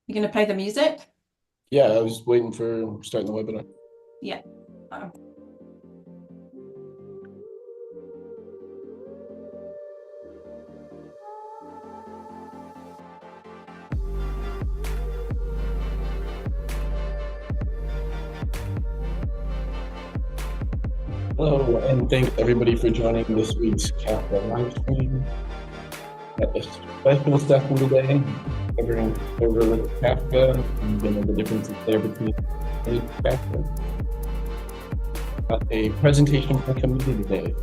You're going to play the music? Yeah, I was waiting for starting the webinar. Yeah. Oh. Hello, and thanks everybody for joining this week's Kafka live stream. Got a special session today covering serverless Kafka and the differences there between Kafka. Got a presentation for community today.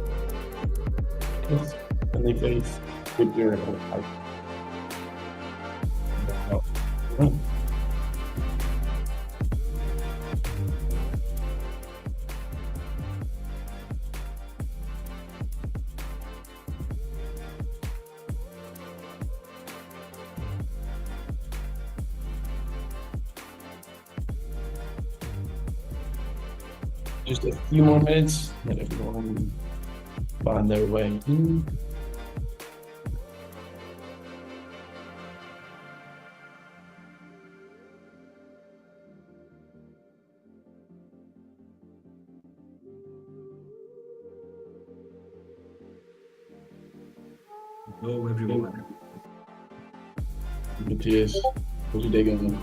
Yes, friendly face, good year. Just a few more minutes, let everyone find their way in. Hello, everyone. Matthias, how's your day going?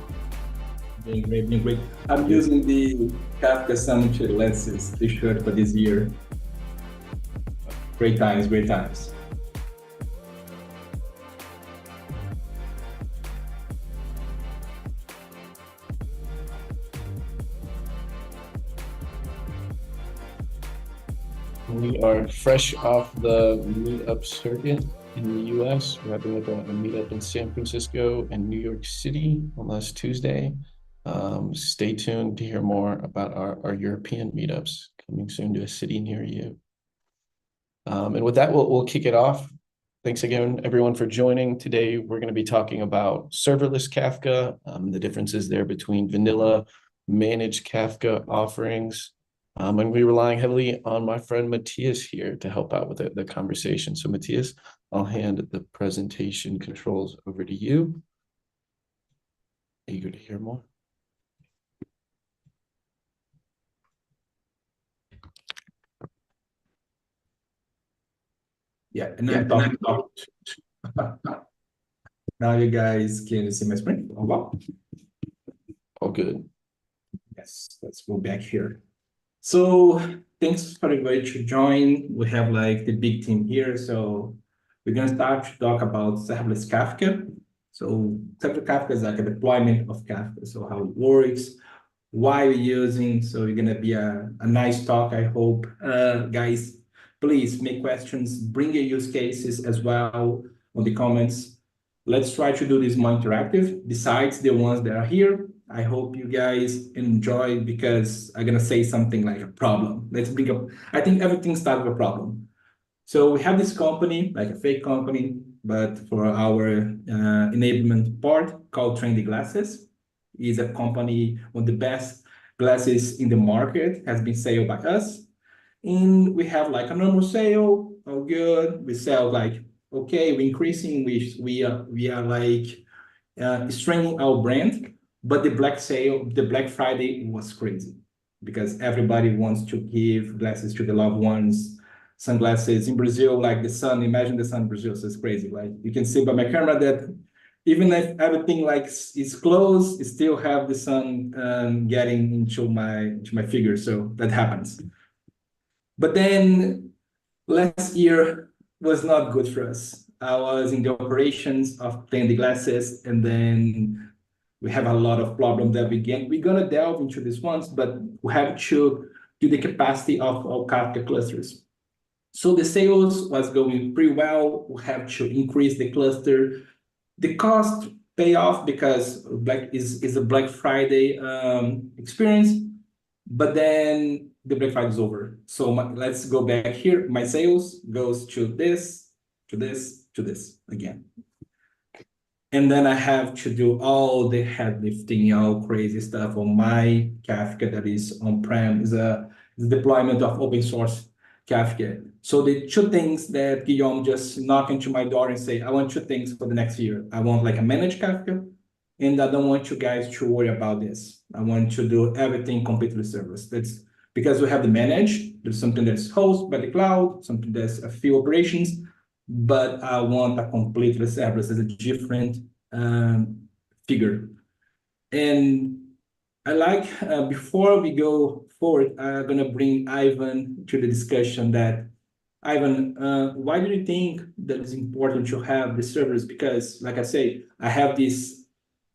Doing great, doing great. I'm using the Kafka Summit lenses t-shirt for this year. Great times, great times. We are fresh off the meetup circuit in the US. We're having a meetup in San Francisco and New York City on last Tuesday. Stay tuned to hear more about our European meetups coming soon to a city near you. And with that, we'll kick it off. Thanks again, everyone, for joining. Today, we're going to be talking about serverless Kafka, the differences there between vanilla managed Kafka offerings. And we're relying heavily on my friend Matthias here to help out with the conversation. So Matthias, I'll hand the presentation controls over to you. Eager to hear more. Yeah, and I'm talking about. Now you guys can see my screen. Oh, wow. All good. Yes, let's go back here. So thanks for everybody to join. We have like the big team here. So we're going to start to talk about serverless Kafka. So serverless Kafka is like a deployment of Kafka. So how it works, why we're using. So it's going to be a nice talk, I hope. Guys, please make questions, bring your use cases as well on the comments. Let's try to do this more interactive besides the ones that are here. I hope you guys enjoy because I'm gonna say something like a problem. Let's bring up, I think everything starts with a problem. So we have this company, like a fake company, but for our enablement part called Trendy Glasses. Is a company, one of the best glasses in the market, has been sold by us. And we have like a normal sale, all good. We sell like, okay, we're increasing, we are like strengthening our brand. But the Black Friday was crazy because everybody wants to give glasses to the loved ones, sunglasses in Brazil, like the sun. Imagine the sun in Brazil, so it's crazy. Like you can see by my camera that even if everything like is closed, it still have the sun getting into my figure. So that happens. But then last year was not good for us. I was in the operations of playing the glasses, and then we have a lot of problems that we're gonna delve into these ones, but we have to do the capacity of our Kafka clusters. So the sales was going pretty well. We have to increase the cluster. The cost pay off because Black is a Black Friday experience, but then the Black Friday is over. So let's go back here. My sales goes to this, to this, to this again. And then I have to do all the head lifting, all crazy stuff on my Kafka that is on-prem, is a deployment of open source Kafka. So the two things that Guillaume just knock into my door and say, I want two things for the next year. I want like a managed Kafka, and I don't want you guys to worry about this. I want to do everything completely serverless. That's because we have the manage. There's something that's hosted by the cloud, something that's a few operations, but I want a completely serverless as a different figure. And I like, before we go forward, I'm gonna bring Ivan to the discussion that, Ivan, why do you think that it's important to have the servers? Because like I say, I have this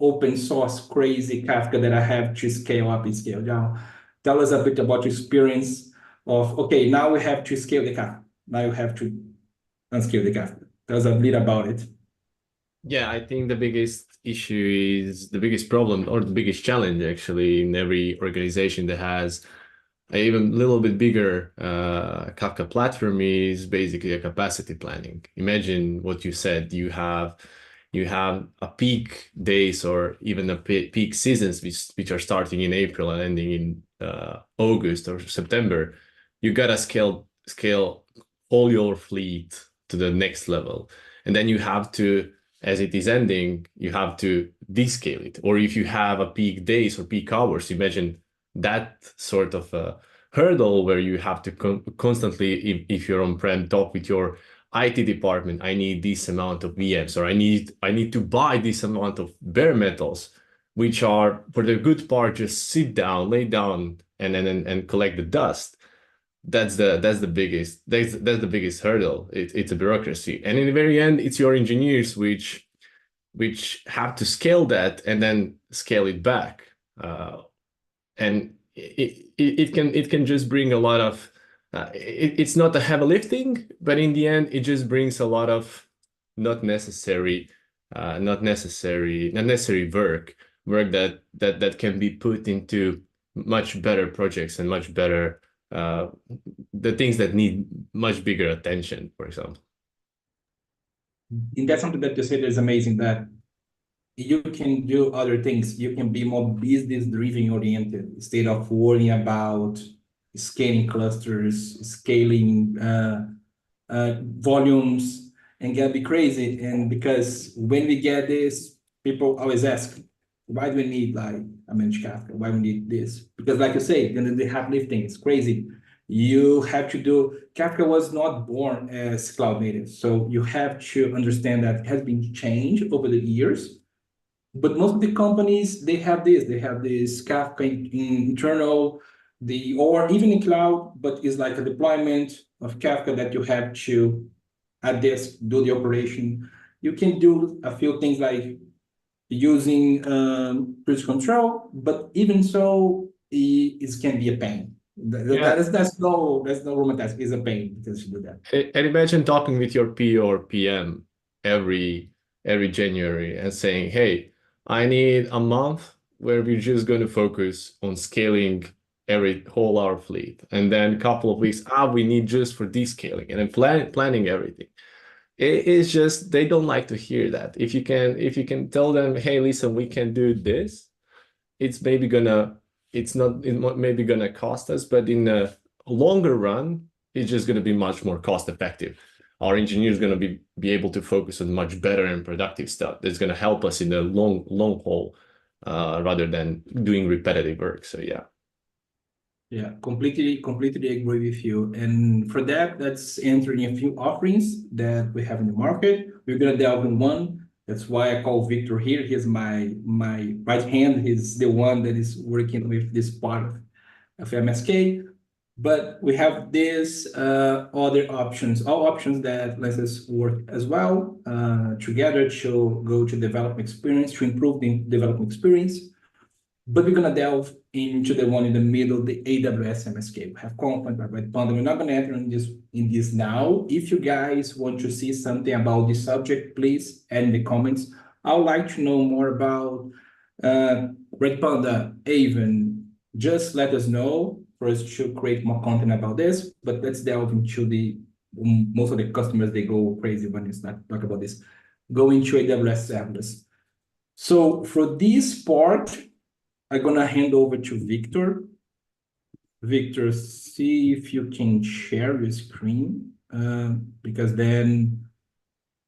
open source crazy Kafka that I have to scale up and scale down. Tell us a bit about your experience of, okay, now we have to scale the Kafka. Now you have to unscale the Kafka. Tell us a bit about it. Yeah, I think the biggest issue is the biggest problem or the biggest challenge actually in every organization that has a even little bit bigger Kafka platform is basically a capacity planning. Imagine what you said. You have a peak days or even a peak seasons which are starting in April and ending in August or September. You gotta scale all your fleet to the next level, and then you have to, as it is ending, you have to descale it. Or if you have a peak days or peak hours, imagine that sort of a hurdle where you have to constantly, if you're on-prem, talk with your IT department. I need this amount of VMs, or I need to buy this amount of bare metals, which are for the good part just sit down, lay down, and collect the dust. That's the biggest hurdle. It's a bureaucracy, and in the very end, it's your engineers which have to scale that and then scale it back, and it can just bring a lot of. It's not a heavy lifting, but in the end, it just brings a lot of not necessary work that can be put into much better projects and much better the things that need much bigger attention, for example. And that's something that you said is amazing, that you can do other things. You can be more business driven oriented instead of worrying about scaling clusters, scaling volumes, and get be crazy. And because when we get this, people always ask, why do we need like a managed Kafka? Why do we need this? Because like you say, then the heavy lifting is crazy. You have to do, Kafka was not born as cloud native. So you have to understand that it has been changed over the years. But most of the companies, they have this Kafka internal, or even in cloud, but it's like a deployment of Kafka that you have to at this do the operation. You can do a few things like using cruise control, but even so, it can be a pain. That's no romantic. It's a pain because you do that. And imagine talking with your P or PM every January and saying, "Hey, I need a month where we're just going to focus on scaling whole our fleet, and then a couple of weeks, we need just for descaling, and then planning everything." It's just they don't like to hear that. If you can tell them, "Hey, listen, we can do this," it's maybe gonna cost us, but in the longer run, it's just gonna be much more cost effective. Our engineers gonna be able to focus on much better and productive stuff that's gonna help us in the long haul, rather than doing repetitive work. So yeah. Yeah, completely agree with you. And for that, let's enter in a few offerings that we have in the market. We're gonna delve in one. That's why I call Victor here. He's my right hand. He's the one that is working with this part of MSK. But we have these other options, all options that let us work as well together to go to development experience, to improve the development experience. But we're going to delve into the one in the middle, the AWS MSK. We have Confluent, we have Red Panda. We're not going to enter in this now. If you guys want to see something about this subject, please add in the comments. I would like to know more about Red Panda, Avon. Just let us know for us to create more content about this. But let's delve into most of the customers, they go crazy when it's not talk about this. Go into AWS Severless. So for this part, I'm gonna hand over to Victor. Victor, see if you can share your screen, because then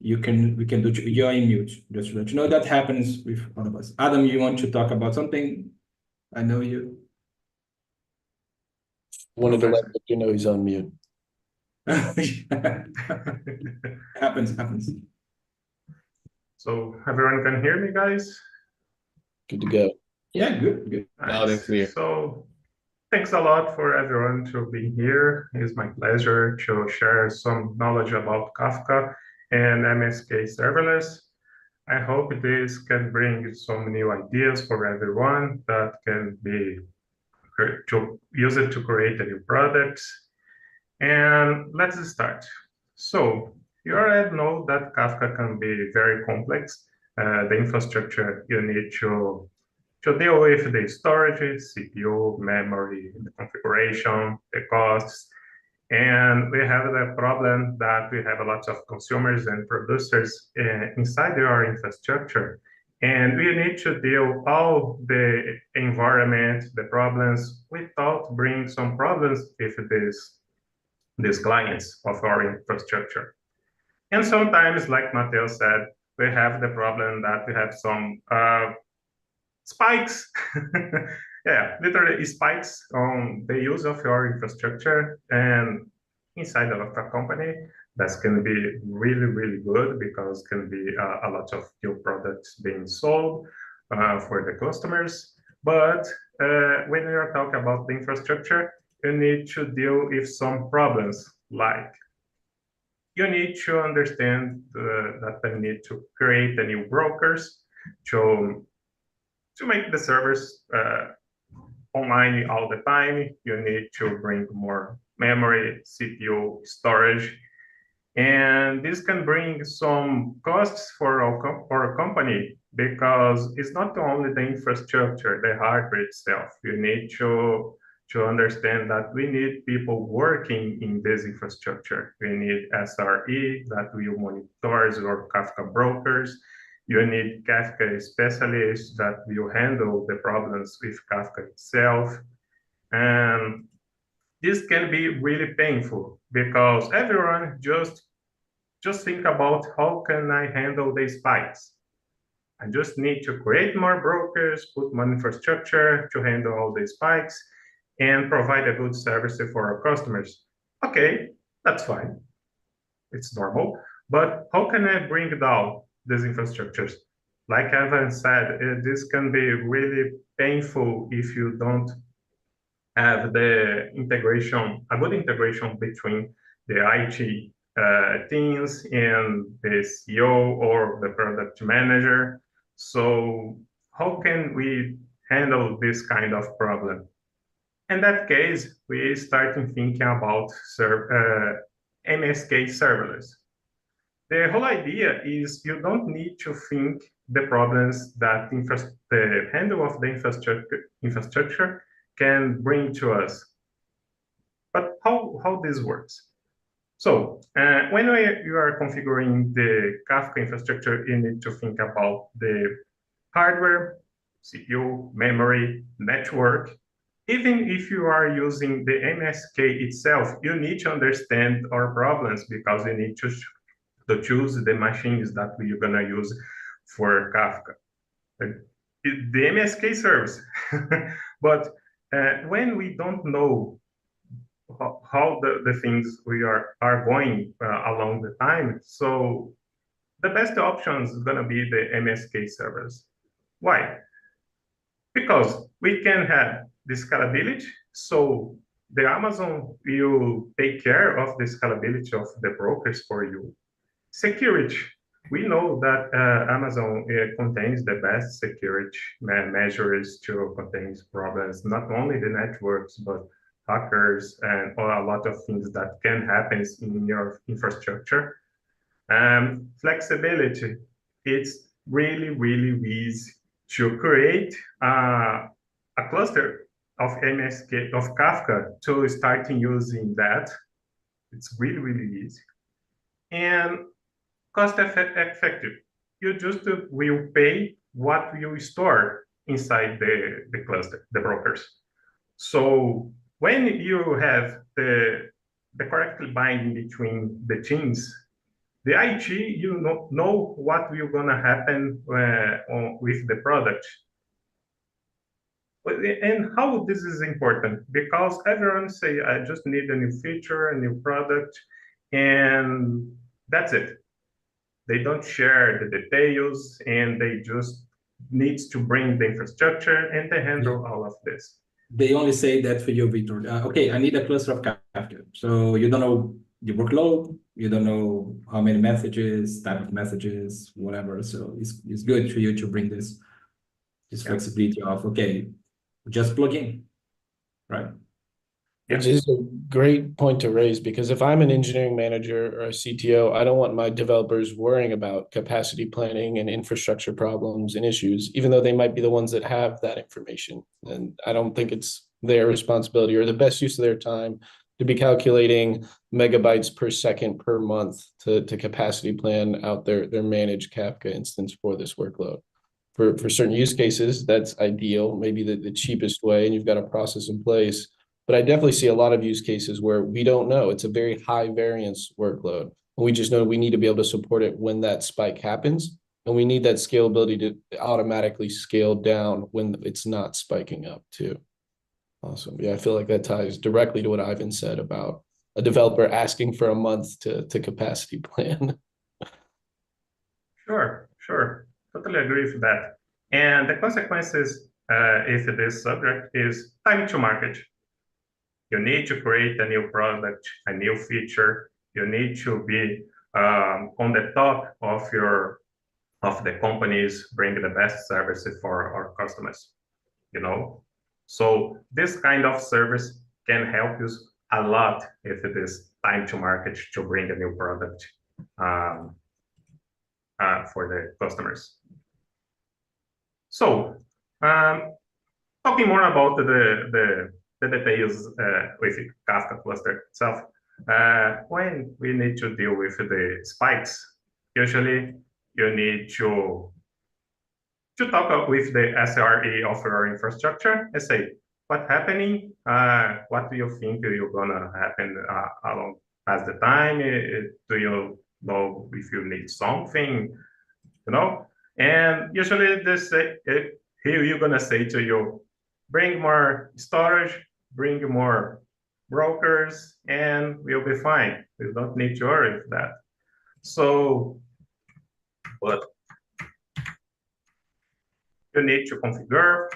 we can do, you're in mute, just to let you know that happens with all of us. Adam, you want to talk about something? I know you. Wanted to let you know he's on mute. Happens. So everyone can hear me, guys? Good to go. Yeah, good. Loud and clear. So thanks a lot for everyone to be here. It's my pleasure to share some knowledge about Kafka and MSK serverless. I hope this can bring some new ideas for everyone that can be to use it to create a new product. And let's start. So you already know that Kafka can be very complex. The infrastructure you need to deal with the storage, CPU, memory, the configuration, the costs. And we have the problem that we have a lot of consumers and producers inside our infrastructure. And we need to deal all the environment, the problems, without bringing some problems with these clients of our infrastructure. And sometimes, like Matteo said, we have the problem that we have some spikes. Yeah, literally spikes on the use of your infrastructure and inside of a company. That can be really, really good because can be a lot of new products being sold for the customers. But when we are talking about the infrastructure, you need to deal with some problems like you need to understand that you need to create the new brokers to make the servers online all the time. You need to bring more memory, CPU, storage, and this can bring some costs for a company because it's not only the infrastructure, the hardware itself. You need to understand that we need people working in this infrastructure. We need SRE that will monitor our Kafka brokers. You need Kafka specialists that will handle the problems with Kafka itself. And this can be really painful because everyone just think about how can I handle the spikes. I just need to create more brokers, put more infrastructure to handle all the spikes, and provide a good service for our customers. Okay, that's fine. It's normal. But how can I bring down these infrastructures? Like Evan said, this can be really painful if you don't have the integration, a good integration between the IT teams and the CEO or the product manager. So how can we handle this kind of problem? In that case, we start thinking about MSK serverless. The whole idea is you don't need to think the problems that the handle of the infrastructure can bring to us. But how this works? So when you are configuring the Kafka infrastructure, you need to think about the hardware, CPU, memory, network. Even if you are using the MSK itself, you need to understand our problems because you need to choose the machines that we're going to use for Kafka. The MSK serves, but when we don't know how the things we are going along the time, so the best option is going to be the MSK servers. Why? Because we can have the scalability, so the Amazon will take care of the scalability of the brokers for you. Security. We know that Amazon contains the best security measures to contain problems, not only the networks, but hackers and a lot of things that can happen in your infrastructure. Flexibility. It's really, really easy to create a cluster of MSK, of Kafka, to start using that. It's really, really easy. And cost effective. You just will pay what you store inside the cluster, the brokers. So when you have the correct binding between the teams, the IT, you know what will gonna happen with the product. And how this is important, because everyone say, I just need a new feature, a new product, and that's it. They don't share the details, and they just needs to bring the infrastructure and they handle all of this. They only say that for you, Victor. Okay, I need a cluster of Kafka. So you don't know the workload, you don't know how many messages, type of messages, whatever. So it's good for you to bring this flexibility of, okay, just plug in, right? Which is a great point to raise, because if I'm an engineering manager or a CTO, I don't want my developers worrying about capacity planning and infrastructure problems and issues, even though they might be the ones that have that information. And I don't think it's their responsibility or the best use of their time to be calculating megabytes per second per month to capacity plan out their managed Kafka instance for this workload. For certain use cases, that's ideal, maybe the cheapest way, and you've got a process in place. But I definitely see a lot of use cases where we don't know. It's a very high variance workload. And we just know we need to be able to support it when that spike happens. And we need that scalability to automatically scale down when it's not spiking up too. Awesome. Yeah, I feel like that ties directly to what Ivan said about a developer asking for a month to capacity plan. Sure. Totally agree with that. And the consequences, if this subject is time to market. You need to create a new product, a new feature. You need to be on the top of the companies, bring the best services for our customers. So this kind of service can help you a lot if it is time to market to bring a new product for the customers. So talking more about the details with Kafka cluster itself. When we need to deal with the spikes, usually you need to talk with the SRE of your infrastructure and say, what's happening? What do you think you're gonna happen along as the time? Do you know if you need something? And usually they say, here you're gonna say to you, bring more storage, bring more brokers, and we'll be fine. We don't need to worry with that. So, but you need to configure,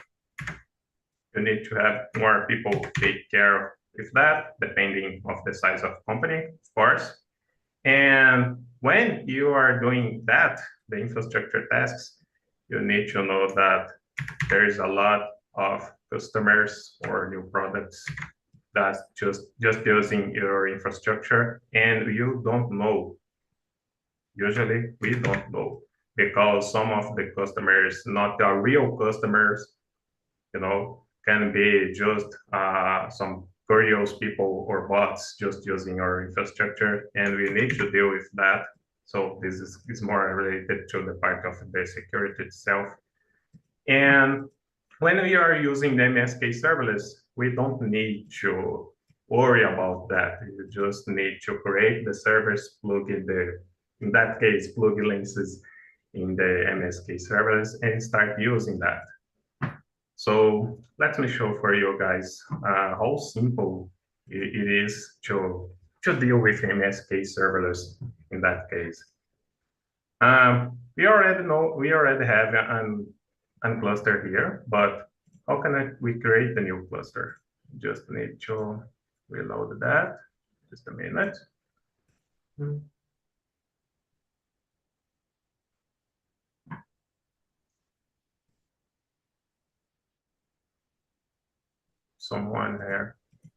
you need to have more people take care of that, depending of the size of company, of course. And when you are doing that, the infrastructure tasks, you need to know that there is a lot of customers or new products that's just using your infrastructure, and you don't know. Usually we don't know, because some of the customers, not the real customers, can be just some curious people or bots just using our infrastructure, and we need to deal with that. So this is more related to the part of the security itself. And when we are using the MSK serverless, we don't need to worry about that. You just need to create the servers, plug in that case, plug links in the MSK serverless and start using that. So let me show for you guys how simple it is to deal with MSK serverless in that case. We already have an cluster here, but how can we create a new cluster? Just need to reload that. Just a minute. Someone there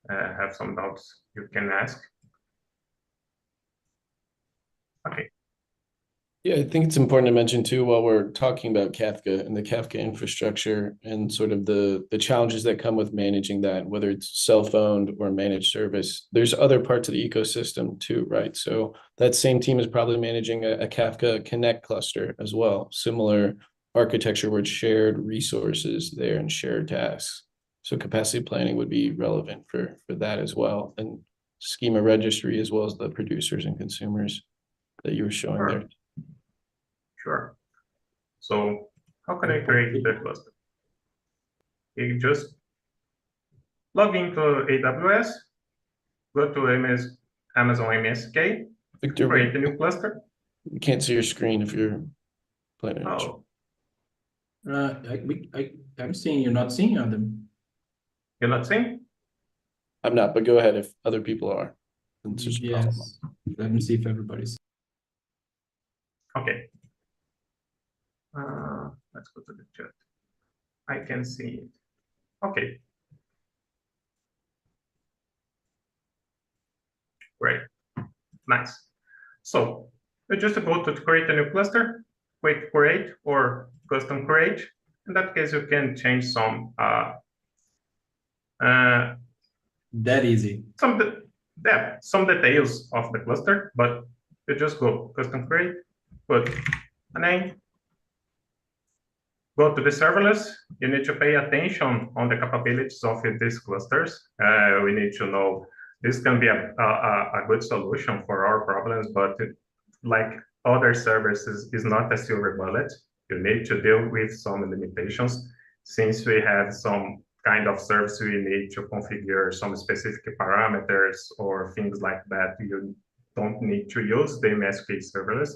have some doubts, you can ask. Okay. Yeah, I think it's important to mention too, while we're talking about Kafka and the Kafka infrastructure and sort of the challenges that come with managing that, whether it's self-owned or managed service, there's other parts of the ecosystem too, right? So that same team is probably managing a Kafka Connect cluster as well, similar architecture where it's shared resources there and shared tasks. So capacity planning would be relevant for that as well, and schema registry as well as the producers and consumers. that you were showing there. Sure. So how can I create the cluster? You just log into AWS, go to Amazon MSK, Victor, create a new cluster. we can't see your screen if you're playing it. Oh, I'm seeing you're not seeing them. you're not seeing? I'm not, but go ahead if other people are. It's just a problem. Yes. Let me see if everybody's. Okay. Let's go to the chat. I can see it. Okay. Great. Nice. So you just go to create a new cluster, quick create or custom create. In that case, you can change some That easy. some details of the cluster, but you just go custom create, put a name, go to the serverless. You need to pay attention on the capabilities of these clusters. We need to know this can be a good solution for our problems, but like other services is not a silver bullet. You need to deal with some limitations. Since we have some kind of service, we need to configure some specific parameters or things like that. You don't need to use the MSK serverless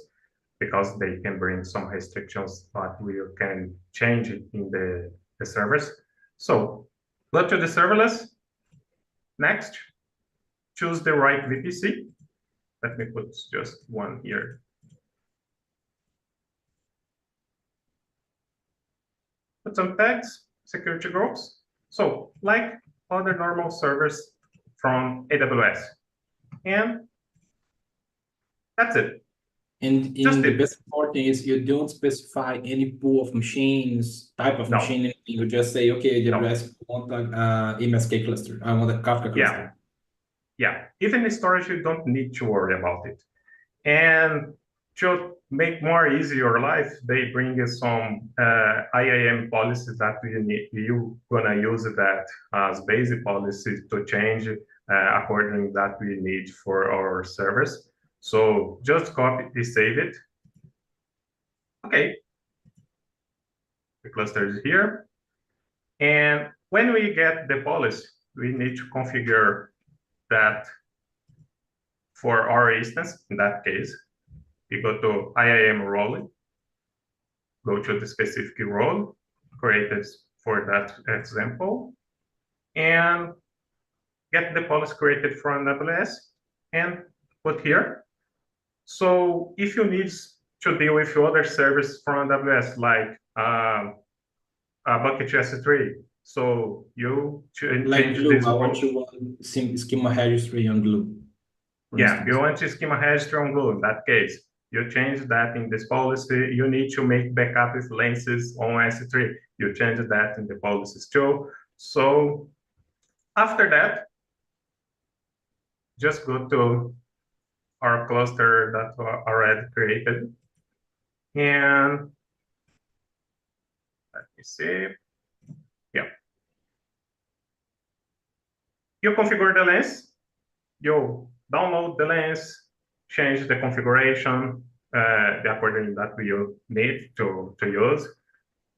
because they can bring some restrictions, but we can change it in the servers. So go to the serverless. Next, choose the right VPC. Let me put just one here. Put some tags, security groups. So like other normal servers from AWS. And that's it. And the best part is you don't specify any pool of machines, type of machine, anything. You just say, okay, AWS, I want a MSK cluster. I want a Kafka cluster. Yeah. Even in storage, you don't need to worry about it. And to make more easy your life, they bring you some IAM policies that you're gonna use that as basic policies to change according that we need for our servers. So just copy and save it. Okay. The cluster is here. And when we get the policy, we need to configure that for our instance. In that case, we go to IAM role, go to the specific role created for that example, and get the policy created from AWS and put here. So if you need to deal with other services from AWS, like bucket S3, so you change this. I want to run schema registry on Glue. Yeah, you want to schema registry on Glue. In that case, you change that in this policy. You need to make backup with lenses on S3. You change that in the policies too. So after that, just go to our cluster that we already created. And let me see. Yeah. You configure the lens. You download the lens, change the configuration, the according that you need to use,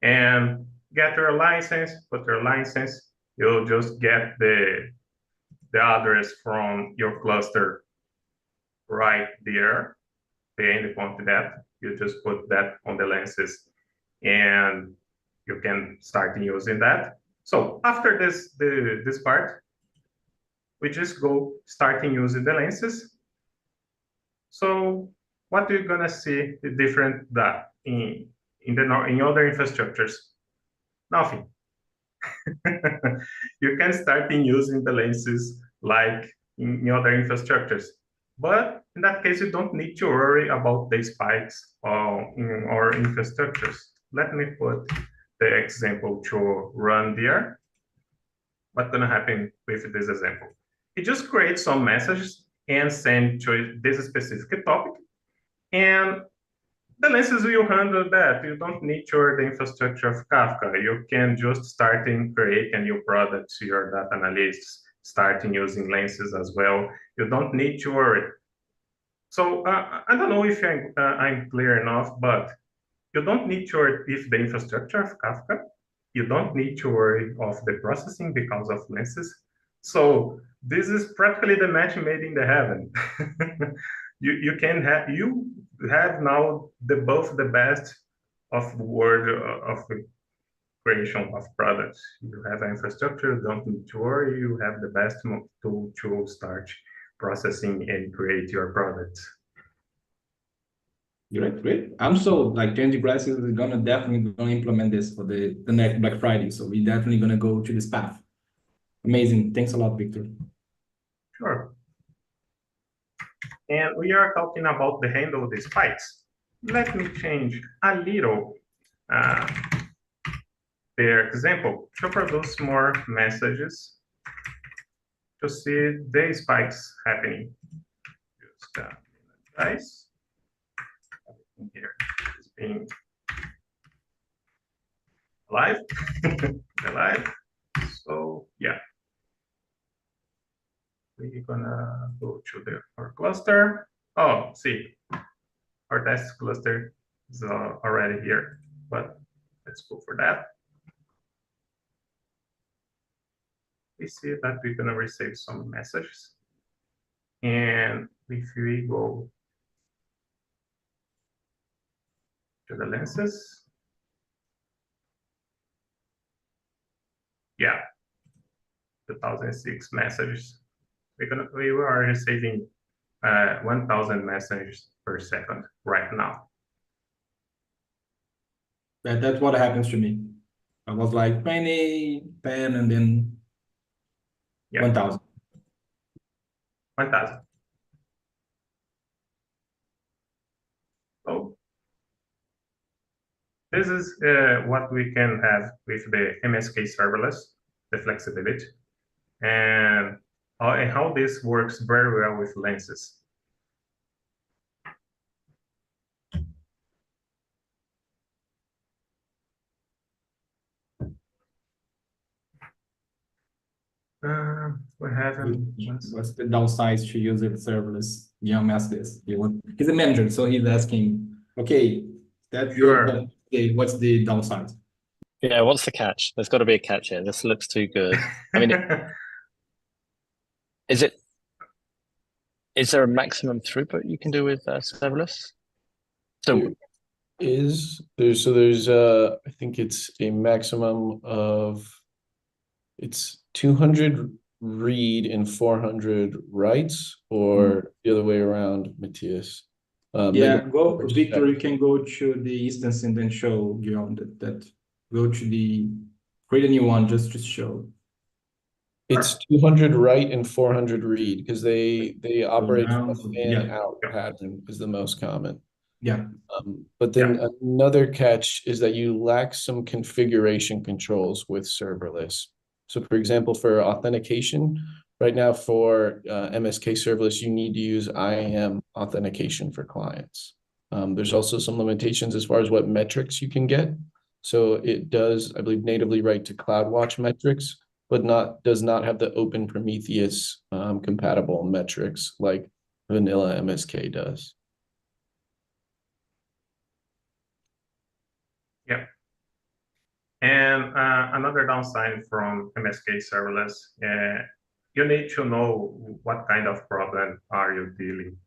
and get your license, put your license. You'll just get the address from your cluster right there, the endpoint that you just put that on the lenses, and you can start using that. So after this part, we just go starting using the lenses. So what you're gonna see is different that in other infrastructures? Nothing. You can start using the lenses like in other infrastructures, but in that case, you don't need to worry about the spikes in our infrastructures. Let me put the example to run there. What's gonna happen with this example? It just creates some messages and send to this specific topic, and the lenses will handle that. You don't need to the infrastructure of Kafka. You can just start and create a new product to your data analysts, starting using lenses as well. You don't need to worry. So I don't know if I'm clear enough, but you don't need to worry if the infrastructure of Kafka. You don't need to worry of the processing because of lenses. So this is practically the match made in the heaven. You have now both the best of the world of the creation of products. You have an infrastructure, you don't need to worry. You have the best tool to start processing and create your products. Great, great. I'm sold. Like 20 glasses is gonna definitely gonna implement this for the next Black Friday. So we definitely gonna go to this path. Amazing. Thanks a lot, Victor. Sure. And we are talking about the handle of the spikes. Let me change a little the example to produce more messages to see the spikes happening. Just guys, here is being live, alive. So yeah, we're gonna go to our cluster. Oh, see, our test cluster is already here, but let's go for that. We see that we're gonna receive some messages, and if we go to the lenses, yeah, 2006 messages. We are receiving 1,000 messages per second right now. That's what happens to me. I was like 20, 10, and then 1,000. 1,000. So this is what we can have with the MSK serverless, the flexibility, and how this works very well with lenses. We have What's the downside to use it serverless? Young asked this. He's a manager, so he's asking, okay, that's Sure. good, but okay, what's the downside? Yeah, what's the catch? There's got to be a catch here. This looks too good. I mean, is there a maximum throughput you can do with serverless? So There's I think it's a maximum of it's 200 read and 400 writes, or the other way around, Matthias. Yeah, go, Victor, you can go to the instance and then show Guillaume that go to the create a new one just to show. It's 200 write and 400 read because they operate from a fan out pattern is the most common. Yeah. But then another catch is that you lack some configuration controls with serverless. So for example, for authentication, right now for MSK serverless, you need to use IAM authentication for clients. There's also some limitations as far as what metrics you can get. So it does, I believe, natively write to CloudWatch metrics, but does not have the Open Prometheus compatible metrics like vanilla MSK does. Yeah. And another downside from MSK serverless, you need to know what kind of problem are you dealing,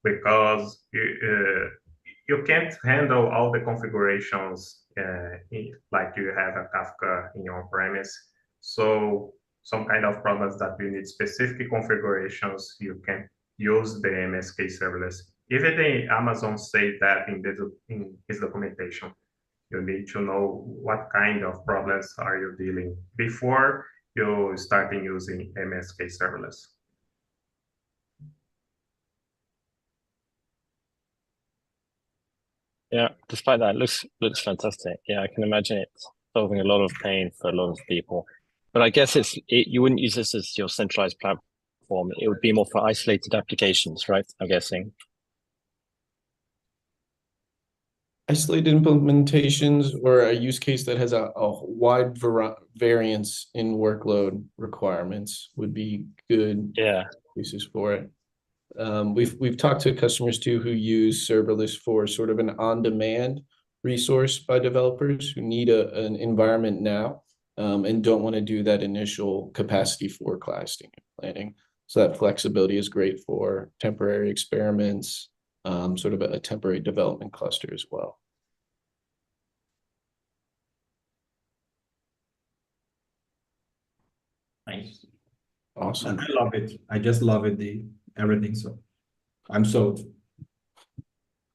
because you can't handle all the configurations like you have a Kafka in your premise. So some kind of problems that you need specific configurations, you can use the MSK serverless. Even the Amazon say that in his documentation. You need to know what kind of problems are you dealing before you starting using MSK serverless. yeah, despite that, it looks fantastic. Yeah, I can imagine it solving a lot of pain for a lot of people. But I guess you wouldn't use this as your centralized platform. It would be more for isolated applications, right? I'm guessing. Isolated implementations or a use case that has a wide variance in workload requirements would be good uses for it. We've talked to customers too who use serverless for sort of an on-demand resource by developers who need an environment now, and don't want to do that initial capacity forecasting and planning. So that flexibility is great for temporary experiments, sort of a temporary development cluster as well. Nice. Awesome. I love it. I just love it, everything. So I'm sold.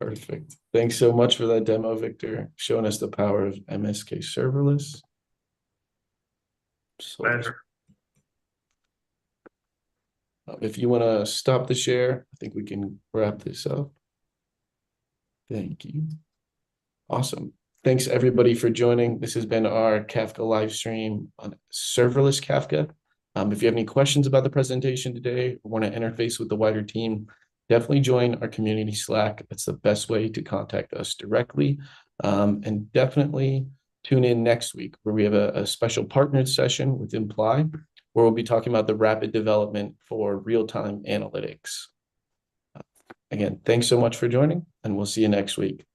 Perfect. Thanks so much for that demo, Victor, showing us the power of MSK serverless. Pleasure. If you want to stop the share, I think we can wrap this up. Thank you. Awesome. Thanks everybody for joining. This has been our Kafka live stream on serverless Kafka. If you have any questions about the presentation today or want to interface with the wider team, definitely join our community Slack. That's the best way to contact us directly. And definitely tune in next week where we have a special partnered session with Imply, where we'll be talking about the rapid development for real-time analytics. Again, thanks so much for joining, and we'll see you next week.